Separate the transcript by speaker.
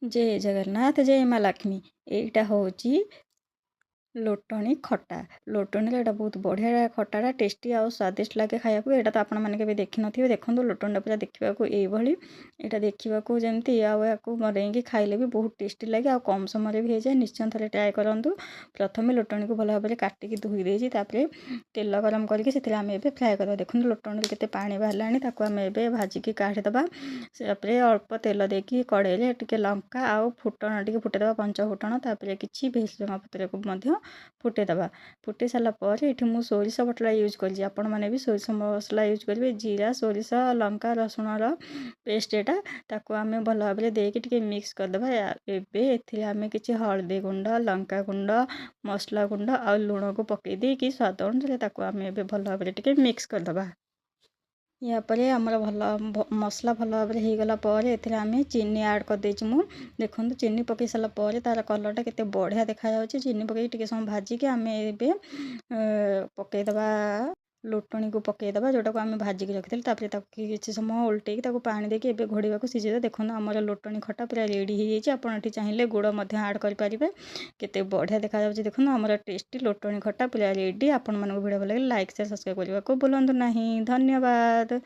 Speaker 1: जय जगन्नाथ जय माँ लक्ष्मी। एटा होची लोटणी खटा लोटणी एटा बहुत बढ़िया खटाटा टेस्टी आउ स्वादिष्ट लगे खाया एटा तो आपण मैंने केबे देखि नथिबे। देखंतु लोटणीटा पूरा देखा एभली एटा देखा जमती आपको मरेंगे खाइले भी बहुत टेस्टी लगे आ कम समय भी हो जाए। निश्चय थे ट्राए करूँ। प्रथम लोटणी को भल भाव में काटिकी धोई देती तेल गरम करके फ्राए कर देखो लोटणी के पानी बाहर आम भाजिकी काढ़ीदे अल्प तेल देकी कड़े टे लंका आउ फुटण टे फुटेदबा पंच फुटण किसी भेसुंगा पत्र को फुटेदबा। फुटे सारापर ये मुझे सोरिष बटला यूज कर आपण मैंने भी सोरिष मसला यूज करेंगे। जीरा सोरिष लंका रसुण पेस्ट एटा ताको आम भल भाव में देकी मिक्स करदे। एबे आम किसी हल्दी गुंड लंका गुंड मसला गुंड आ लुण को पकई देकी स्वाद अनुसार आम भल भाव में मिक्स करदे। यापर आमर भल मसला भल भाव में होगला आम चीनी ऐड कर देची मु देखो चीनी पकई सारापर तार कलरटा केते बढ़िया देखा चीनी पकई समय भाजिकी आम पकईदबा लोटणी को पकईदबा जोटा को आम भाजिकी रखी किसी समय उल्टे पानी देके घोड़ा को सीझे देखो आमर लोटणी खटा पूरा रेडी हो जाए। आप चाहिए गुड़ ऐड करेंगे केते बढ़िया देखा देखो आमर टेस्टी लोटणी खटा पूरा रेडी। आपण भिडियो भल लगे लाइक शेयर सब्सक्राइब करने को भूलु नहीं। धन्यवाद।